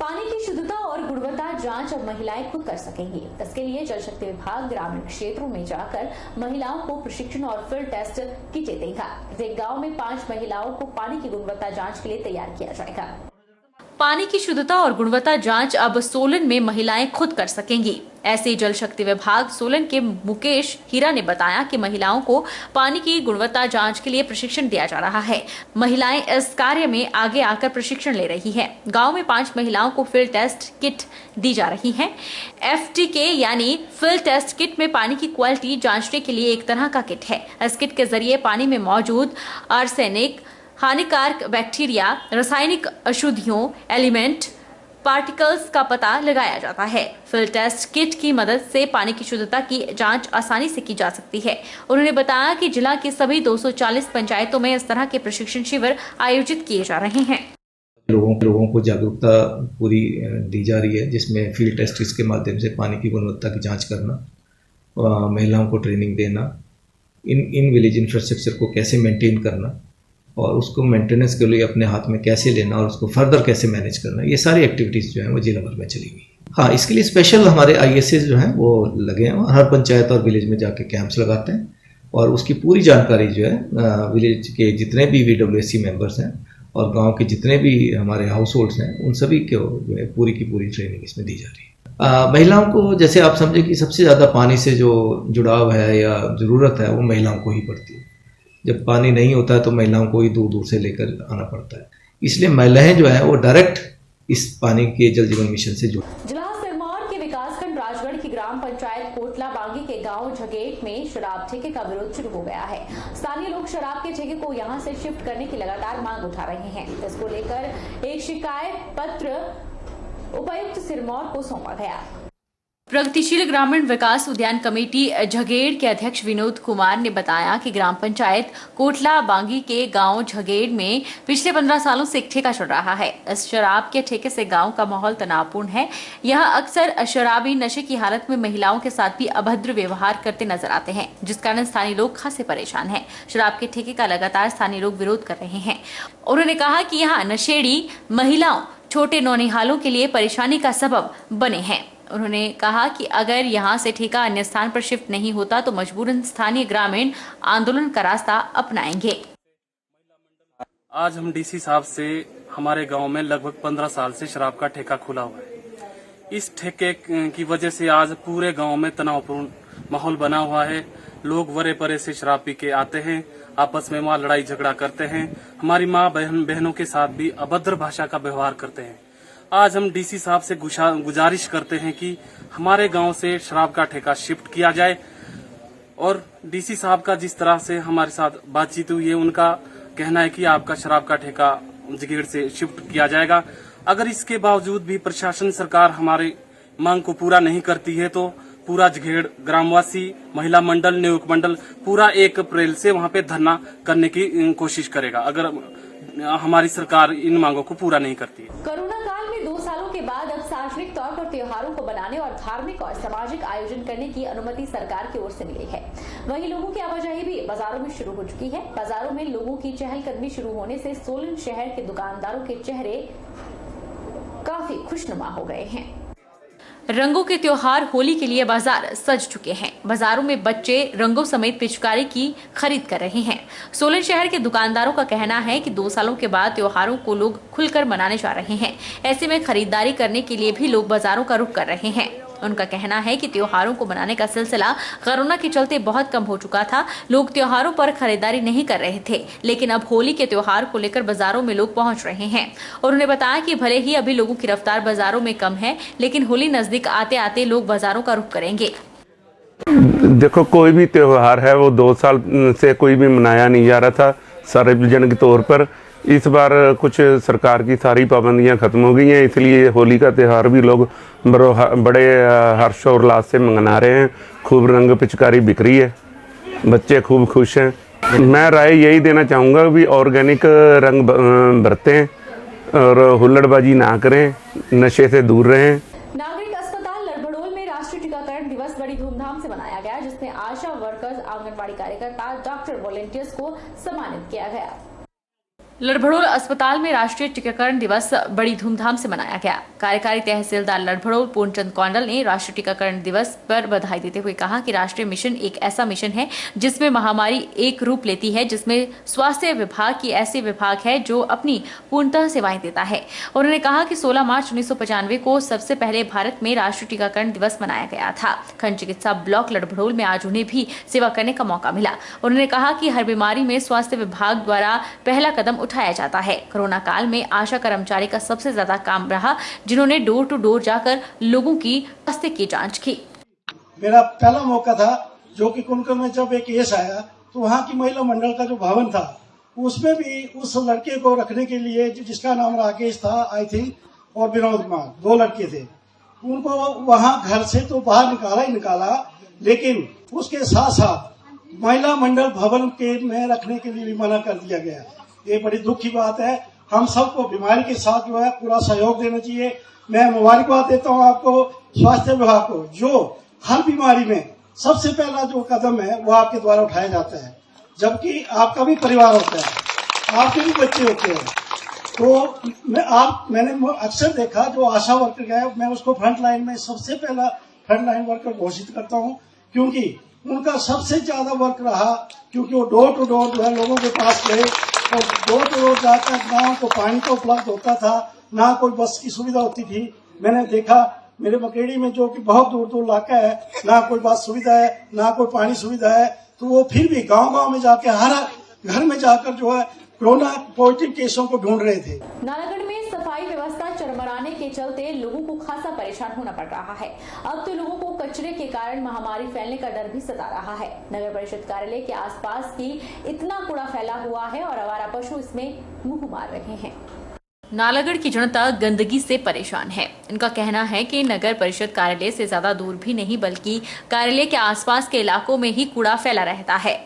पानी की शुद्धता और गुणवत्ता जांच अब महिलाएं खुद कर सकेंगी। इसके लिए जल शक्ति विभाग ग्रामीण क्षेत्रों में जाकर महिलाओं को प्रशिक्षण और फील्ड टेस्ट किटें देगा। एक गांव में 5 महिलाओं को पानी की गुणवत्ता जांच के लिए तैयार किया जाएगा। पानी की शुद्धता और गुणवत्ता जांच अब सोलन में महिलाएं खुद कर सकेंगी। ऐसे जल शक्ति विभाग सोलन के मुकेश हीरा ने बताया कि महिलाओं को पानी की गुणवत्ता जांच के लिए प्रशिक्षण दिया जा रहा है। महिलाएं इस कार्य में आगे आकर प्रशिक्षण ले रही हैं। गांव में 5 महिलाओं को फील्ड टेस्ट किट दी जा रही है। FTK यानी फील्ड टेस्ट किट में पानी की क्वालिटी जांचने के लिए एक तरह का किट है। इस किट के जरिए पानी में मौजूद आर्सेनिक, हानिकारक बैक्टीरिया, रासायनिक अशुद्धियों, एलिमेंट, पार्टिकल्स का पता लगाया जाता है। फील्ड टेस्ट किट की मदद से पानी की शुद्धता की जांच आसानी से की जा सकती है। उन्होंने बताया कि जिला की सभी 240 पंचायतों में इस तरह के प्रशिक्षण शिविर आयोजित किए जा रहे हैं। लोगों को जागरूकता पूरी दी जा रही है, जिसमें फील्ड टेस्ट के माध्यम से पानी की गुणवत्ता की जांच करना, महिलाओं को ट्रेनिंग देना, इन विलेज इंफ्रास्ट्रक्चर को कैसे मेंटेन करना और उसको मेंटेनेंस के लिए अपने हाथ में कैसे लेना और उसको फर्दर कैसे मैनेज करना, ये सारी एक्टिविटीज़ जो हैं वो जिला भर में चली गई। हाँ, इसके लिए स्पेशल हमारे ISS जो हैं वो लगे हैं, हर पंचायत और विलेज में जाके कैंप्स लगाते हैं और उसकी पूरी जानकारी जो है विलेज के जितने भी VWSC मेंबर्स हैं और गांव के जितने भी हमारे हाउस होल्ड्स हैं उन सभी को जो है पूरी की पूरी ट्रेनिंग इसमें दी जा रही है। महिलाओं को जैसे आप समझे कि सबसे ज़्यादा पानी से जो जुड़ाव है या ज़रूरत है वो महिलाओं को ही पड़ती है। जब पानी नहीं होता है तो महिलाओं को ही दूर दूर से लेकर आना पड़ता है, इसलिए महिलाएं जो है वो डायरेक्ट इस पानी के जल जीवन मिशन से जुड़ी। जिला सिरमौर के विकासखंड राजगढ़ की ग्राम पंचायत कोटला बांगी के गांव झगेट में शराब ठेके का विरोध शुरू हो गया है। स्थानीय लोग शराब के ठेके को यहां से शिफ्ट करने की लगातार मांग उठा रहे हैं। इसको लेकर एक शिकायत पत्र उपायुक्त सिरमौर को सौंपा गया। प्रगतिशील ग्रामीण विकास उद्यान कमेटी झगेड़ के अध्यक्ष विनोद कुमार ने बताया कि ग्राम पंचायत कोटला बांगी के गांव झगेड़ में पिछले 15 सालों से एक ठेका चल रहा है। इस शराब के ठेके से गांव का माहौल तनावपूर्ण है। यह अक्सर शराबी नशे की हालत में महिलाओं के साथ भी अभद्र व्यवहार करते नजर आते हैं, जिस कारण स्थानीय लोग खासे परेशान हैं। शराब के ठेके का लगातार स्थानीय लोग विरोध कर रहे हैं। उन्होंने कहा कि यहाँ नशेड़ी महिलाओं, छोटे नौनिहालों के लिए परेशानी का सबब बने हैं। उन्होंने कहा कि अगर यहां से ठेका अन्य स्थान पर शिफ्ट नहीं होता तो मजबूरन स्थानीय ग्रामीण आंदोलन का रास्ता अपनाएंगे। आज हम DC साहब से हमारे गांव में लगभग 15 साल से शराब का ठेका खुला हुआ है। इस ठेके की वजह से आज पूरे गांव में तनावपूर्ण माहौल बना हुआ है। लोग वरे परे से शराब पी के आते हैं, आपस में वहाँ लड़ाई झगड़ा करते हैं। हमारी माँ बहनों के साथ भी अभद्र भाषा का व्यवहार करते हैं। आज हम DC साहब से गुजारिश करते हैं कि हमारे गांव से शराब का ठेका शिफ्ट किया जाए और DC साहब का जिस तरह से हमारे साथ बातचीत हुई है, उनका कहना है कि आपका शराब का ठेका झगेड़ से शिफ्ट किया जाएगा। अगर इसके बावजूद भी प्रशासन सरकार हमारी मांग को पूरा नहीं करती है तो पूरा झगेड़ ग्रामवासी, महिला मंडल, नियोजक मंडल पूरा 1 अप्रैल से वहाँ पे धरना करने की कोशिश करेगा अगर हमारी सरकार इन मांगों को पूरा नहीं करती है। कोरोना काल में 2 सालों के बाद अब सार्वजनिक तौर पर त्योहारों को बनाने और धार्मिक और सामाजिक आयोजन करने की अनुमति सरकार की ओर से मिली है। वहीं लोगों की आवाजाही भी बाजारों में शुरू हो चुकी है। बाजारों में लोगों की चहलकदमी शुरू होने से सोलन शहर के दुकानदारों के चेहरे काफी खुशनुमा हो गए हैं। रंगों के त्योहार होली के लिए बाजार सज चुके हैं। बाजारों में बच्चे रंगों समेत पिचकारी की खरीद कर रहे हैं। सोलन शहर के दुकानदारों का कहना है कि 2 सालों के बाद त्योहारों को लोग खुलकर मनाने जा रहे हैं। ऐसे में खरीदारी करने के लिए भी लोग बाजारों का रुख कर रहे हैं। उनका कहना है कि त्योहारों को मनाने का सिलसिला कोरोना के चलते बहुत कम हो चुका था। लोग त्योहारों पर खरीदारी नहीं कर रहे थे, लेकिन अब होली के त्योहार को लेकर बाजारों में लोग पहुंच रहे हैं। और उन्होंने बताया कि भले ही अभी लोगों की रफ्तार बाजारों में कम है, लेकिन होली नजदीक आते आते लोग बाजारों का रुख करेंगे। देखो, कोई भी त्योहार है वो 2 साल से कोई भी मनाया नहीं जा रहा था सार्वजनिक तौर पर। इस बार कुछ सरकार की सारी पाबंदियां खत्म हो गई हैं, इसलिए होली का त्यौहार भी लोग बड़े हर्ष और उल्लास से मना रहे हैं। खूब रंग पिचकारी बिक रही है, बच्चे खूब खुश हैं। मैं राय यही देना चाहूँगा भी ऑर्गेनिक रंग बरतें और हुल्लड़बाजी ना करें, नशे से दूर रहें। नागरिक अस्पताल लड़भड़ोल में राष्ट्रीय टीकाकरण दिवस बड़ी धूमधाम से मनाया गया, जिसमें आशा वर्कर्स, आंगनबाड़ी कार्यकर्ता, डॉक्टर, वॉलंटियर्स को सम्मानित किया गया। लड़भड़ोल अस्पताल में राष्ट्रीय टीकाकरण दिवस बड़ी धूमधाम से मनाया गया। कार्यकारी तहसीलदार लड़भड़ोल पूर्णचंद कौंडल ने राष्ट्रीय टीकाकरण दिवस पर बधाई देते हुए कहा कि राष्ट्रीय मिशन एक ऐसा मिशन है जिसमें महामारी एक रूप लेती है, जिसमें स्वास्थ्य विभाग की ऐसी विभाग है जो अपनी पूर्णतः सेवाएं देता है। उन्होंने कहा कि 16 मार्च 1995 को सबसे पहले भारत में राष्ट्रीय टीकाकरण दिवस मनाया गया था। खंड चिकित्सा ब्लॉक लड़भड़ोल में आज उन्हें भी सेवा करने का मौका मिला। उन्होंने कहा कि हर बीमारी में स्वास्थ्य विभाग द्वारा पहला कदम उठाया जाता है। कोरोना काल में आशा कर्मचारी का सबसे ज्यादा काम रहा, जिन्होंने डोर टू डोर जाकर लोगों की स्वास्थ्य की जांच की। मेरा पहला मौका था जो कि कुंभ में जब एक केस आया तो वहाँ की महिला मंडल का जो भवन था उसमें भी उस लड़के को रखने के लिए जिसका नाम राकेश था आई थिंक और विनोद कुमार, 2 लड़के थे, उनको वहाँ घर से तो बाहर निकाला, लेकिन उसके साथ साथ महिला मंडल भवन के में रखने के लिए भी मना कर दिया गया। ये बड़ी दुख की बात है। हम सबको बीमारी के साथ जो है पूरा सहयोग देना चाहिए। मैं मुबारकबाद देता हूँ आपको, स्वास्थ्य विभाग को, जो हर बीमारी में सबसे पहला जो कदम है वो आपके द्वारा उठाया जाता है, जबकि आपका भी परिवार होता है, आपके भी बच्चे होते हैं। तो मैंने अक्सर देखा जो आशा वर्कर है, मैं उसको फ्रंट लाइन में सबसे पहला फ्रंट लाइन वर्कर घोषित करता हूँ, क्योंकि उनका सबसे ज्यादा वर्क रहा, क्योंकि वो डोर टू डोर जो है लोगों के पास गए और डोर टू डोर जाकर ना तो पानी का उपलब्ध होता था, ना कोई बस की सुविधा होती थी। मैंने देखा मेरे मकेड़ी में जो कि बहुत दूर दूर इलाका है, ना कोई बस सुविधा है, ना कोई पानी सुविधा है, तो वो फिर भी गांव-गांव में जाके हर घर में जाकर जो है कोरोना पॉजिटिव केसों को ढूंढ रहे थे। नालागढ़ में सफाई व्यवस्था चरमराने के चलते लोगों को खासा परेशान होना पड़ रहा है। अब तो लोगों को कचरे के कारण महामारी फैलने का डर भी सता रहा है। नगर परिषद कार्यालय के आसपास की इतना कूड़ा फैला हुआ है और आवारा पशु इसमें मुंह मार रहे हैं। नालागढ़ की जनता गंदगी से परेशान है। इनका कहना है कि नगर परिषद कार्यालय से ज्यादा दूर भी नहीं बल्कि कार्यालय के आसपास के इलाकों में ही कूड़ा फैला रहता है।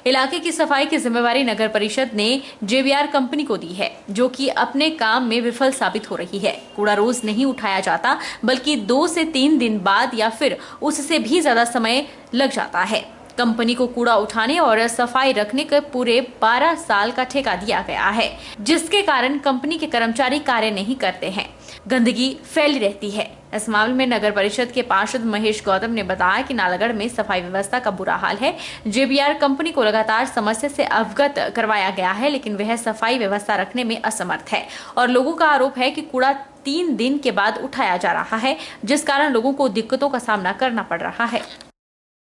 इलाके की सफाई की जिम्मेवारी नगर परिषद ने JBR कंपनी को दी है, जो कि अपने काम में विफल साबित हो रही है। कूड़ा रोज नहीं उठाया जाता बल्कि 2 से 3 दिन बाद या फिर उससे भी ज्यादा समय लग जाता है। कंपनी को कूड़ा उठाने और सफाई रखने के पूरे 12 साल का ठेका दिया गया है, जिसके कारण कंपनी के कर्मचारी कार्य नहीं करते हैं। गंदगी फैली रहती है। इस मामले में नगर परिषद के पार्षद महेश गौतम ने बताया कि नालागढ़ में सफाई व्यवस्था का बुरा हाल है। JBR कंपनी को लगातार समस्या से अवगत करवाया गया है, लेकिन वह सफाई व्यवस्था रखने में असमर्थ है और लोगों का आरोप है कि कूड़ा 3 दिन के बाद उठाया जा रहा है, जिस कारण लोगों को दिक्कतों का सामना करना पड़ रहा है।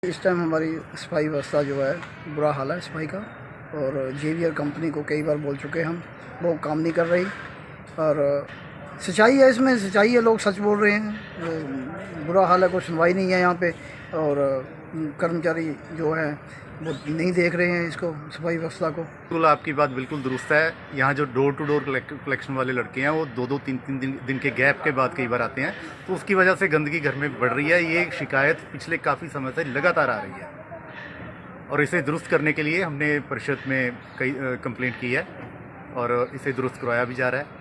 इस टाइम हमारी सफाई व्यवस्था जो है बुरा हाल है सफाई का, और JBR कंपनी को कई बार बोल चुके हम, वो काम नहीं कर रही। और सच्चाई है, इसमें सच्चाई है, लोग सच बोल रहे हैं। बुरा हाल है, कोई सुनवाई नहीं है यहाँ पे, और कर्मचारी जो है वो नहीं देख रहे हैं इसको, सफाई व्यवस्था को। बिल्कुल आपकी बात बिल्कुल दुरुस्त है। यहाँ जो डोर टू डोर कलेक्शन वाले लड़के हैं वो 2-2, 3-3 दिन के गैप के बाद कई बार आते हैं, तो उसकी वजह से गंदगी घर में बढ़ रही है। ये शिकायत पिछले काफ़ी समय से लगातार आ रही है और इसे दुरुस्त करने के लिए हमने परिषद में कई कंप्लेंट की है और इसे दुरुस्त करवाया भी जा रहा है।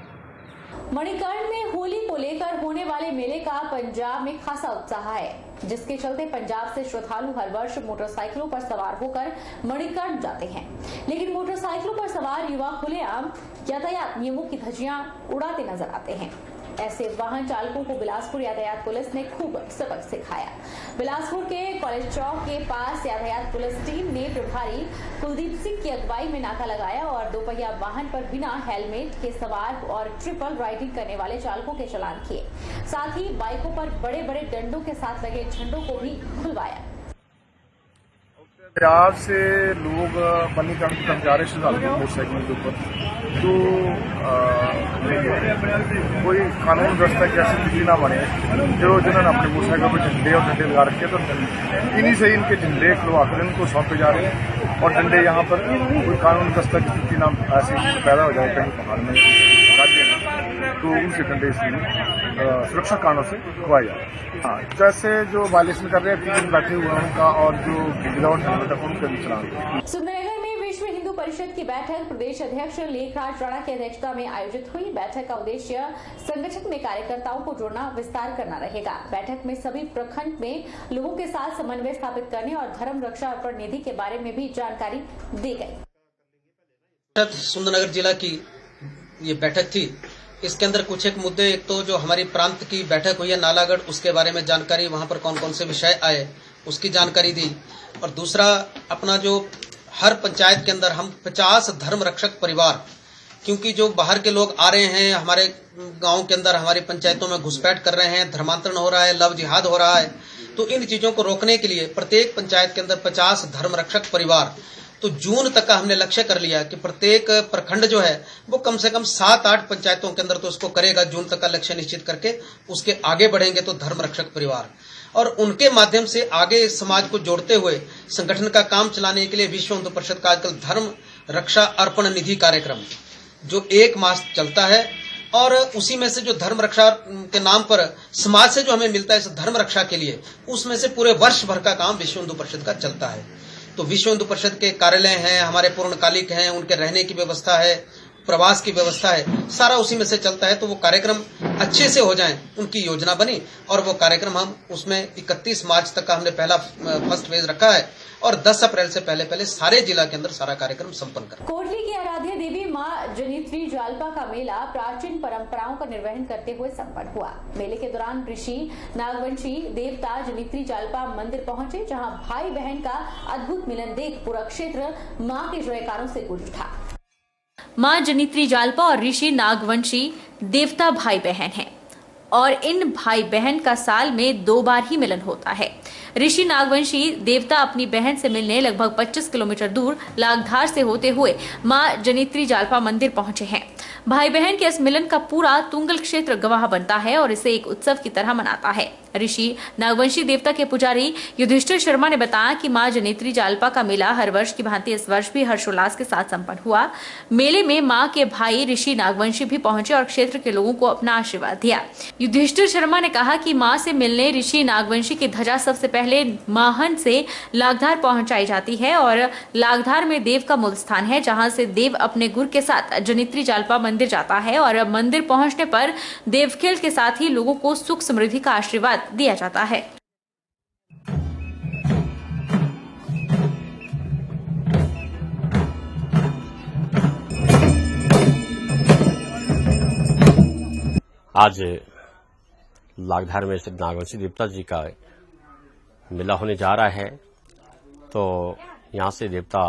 मणिकर्ण में होली को लेकर होने वाले मेले का पंजाब में खासा उत्साह है, जिसके चलते पंजाब से श्रद्धालु हर वर्ष मोटरसाइकिलों पर सवार होकर मणिकर्ण जाते हैं। लेकिन मोटरसाइकिलों पर सवार युवा खुलेआम यातायात नियमों की धज्जियां उड़ाते नजर आते हैं। ऐसे वाहन चालकों को बिलासपुर यातायात पुलिस ने खूब सबक सिखाया। बिलासपुर के कॉलेज चौक के पास यातायात पुलिस टीम ने प्रभारी कुलदीप सिंह की अगुवाई में नाका लगाया और 2 पहिया वाहन पर बिना हेलमेट के सवार और ट्रिपल राइडिंग करने वाले चालकों के चालान किए। साथ ही बाइकों पर बड़े बड़े डंडों के साथ लगे झंडों को भी खुलवाया। पंजाब से लोग मणिकर्ण की तरफ जा रहे श्रद्धालु मोटरसाइकिल के ऊपर, तो कोई कानून व्यवस्था की ऐसी स्थिति ना बने जिन्होंने अपने मोटरसाइकिल पर झंडे और डंडे लगा रखे, तो इन्हीं से इनके झंडे खुलवाकर इनको सौंपे जा रहे हैं और डंडे यहाँ पर कोई कानून व्यवस्था की स्थिति ना ऐसी पैदा हो जाए कहीं पहाड़ में तो उनसे डंडे इसलिए सुरक्षा कारणों से खुआए जा रहे हैं। हाँ, जैसे जो वायलेशन कर रहे हैं 3 दिन बैठे हुए हैं उनका और जो विदाउट हेलमेट उनके भी चलान। सुंदरनगर में विश्व हिंदू परिषद की बैठक प्रदेश अध्यक्ष लेखराज राणा की अध्यक्षता में आयोजित हुई। बैठक का उद्देश्य संगठन में कार्यकर्ताओं को जोड़ना, विस्तार करना रहेगा। बैठक में सभी प्रखंड में लोगों के साथ समन्वय स्थापित करने और धर्म रक्षा अर्पण निधि के बारे में भी जानकारी दी गई। सुंदरनगर जिला की ये बैठक थी, इसके अंदर कुछ एक मुद्दे, एक तो जो हमारी प्रांत की बैठक हुई है नालागढ़, उसके बारे में जानकारी, वहां पर कौन कौन से विषय आए उसकी जानकारी दी। और दूसरा अपना जो हर पंचायत के अंदर हम 50 धर्म रक्षक परिवार, क्योंकि जो बाहर के लोग आ रहे हैं हमारे गांव के अंदर, हमारी पंचायतों में घुसपैठ कर रहे हैं, धर्मांतरण हो रहा है, लव जिहाद हो रहा है, तो इन चीजों को रोकने के लिए प्रत्येक पंचायत के अंदर 50 धर्म रक्षक परिवार, तो जून तक का हमने लक्ष्य कर लिया कि प्रत्येक प्रखंड जो है वो कम से कम 7-8 पंचायतों के अंदर तो उसको करेगा। जून तक का लक्ष्य निश्चित करके उसके आगे बढ़ेंगे तो धर्म रक्षक परिवार, और उनके माध्यम से आगे समाज को जोड़ते हुए संगठन का काम चलाने के लिए विश्व हिंदू परिषद का आजकल धर्म रक्षा अर्पण निधि कार्यक्रम जो 1 मास चलता है, और उसी में से जो धर्म रक्षा के नाम पर समाज से जो हमें मिलता है इस धर्म रक्षा के लिए, उसमें से पूरे वर्ष भर का काम विश्व हिंदू परिषद का चलता है। तो विश्व हिंदू परिषद के कार्यालय हैं, हमारे पूर्णकालिक हैं, उनके रहने की व्यवस्था है, प्रवास की व्यवस्था है, सारा उसी में से चलता है। तो वो कार्यक्रम अच्छे से हो जाएं, उनकी योजना बनी, और वो कार्यक्रम हम उसमें 31 मार्च तक का हमने पहला फर्स्ट फेज रखा है, और 10 अप्रैल से पहले सारे जिला के अंदर सारा कार्यक्रम संपन्न कर। कोटली की आराध्य देवी मां जनित्री जालपा का मेला प्राचीन परंपराओं का निर्वहन करते हुए संपन्न हुआ। मेले के दौरान ऋषि नागवंशी देवता जनित्री जालपा मंदिर पहुंचे, जहां भाई बहन का अद्भुत मिलन देख पूरा क्षेत्र मां के जयकारों से गूंज उठा। मां जनित्री जालपा और ऋषि नागवंशी देवता भाई बहन हैं, और इन भाई बहन का साल में 2 बार ही मिलन होता है। ऋषि नागवंशी देवता अपनी बहन से मिलने लगभग 25 किलोमीटर दूर लागधार से होते हुए मां जनित्री जालपा मंदिर पहुंचे हैं। भाई बहन के इस मिलन का पूरा तुंगल क्षेत्र गवाह बनता है और इसे एक उत्सव की तरह मनाता है। ऋषि नागवंशी देवता के पुजारी युधिष्ठिर शर्मा ने बताया कि मां जनित्री जालपा का मेला हर वर्ष की भांति इस वर्ष भी हर्षोल्लास के साथ संपन्न हुआ। मेले में मां के भाई ऋषि नागवंशी भी पहुंचे और क्षेत्र के लोगों को अपना आशीर्वाद दिया। युधिष्ठिर शर्मा ने कहा कि मां से मिलने ऋषि नागवंशी की ध्वजा सबसे पहले माहन से लागधार पहुंचाई जाती है, और लागधार में देव का मूल स्थान है, जहां से देव अपने गुर के साथ जनित्री जालपा मंदिर जाता है, और मंदिर पहुंचने पर देवखेल के साथ ही लोगों को सुख समृद्धि का आशीर्वाद दिया जाता है। आज लागधार में श्री नागवंशी देवता जी का मेला होने जा रहा है, तो यहाँ से देवता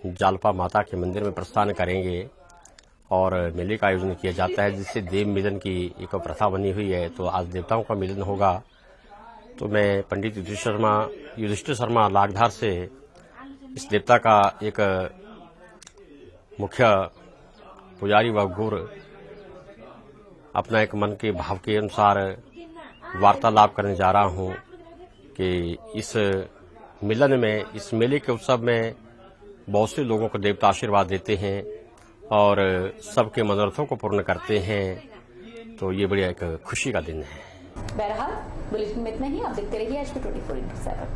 जालपा माता के मंदिर में प्रस्थान करेंगे और मेले का आयोजन किया जाता है, जिससे देव मिलन की एक प्रथा बनी हुई है। तो आज देवताओं का मिलन होगा। तो मैं पंडित युधिष्ठिर शर्मा लागधार से इस देवता का एक मुख्य पुजारी व गुरु अपना एक मन के भाव के अनुसार वार्तालाप करने जा रहा हूं कि इस मिलन में, इस मेले के उत्सव में बहुत से लोगों को देवता आशीर्वाद देते हैं और सबके मनोरथों को पूर्ण करते हैं। तो ये बढ़िया एक खुशी का दिन है। बहरहाल बुलेटिन में इतना ही। आप देखते रहिए HP 24/7।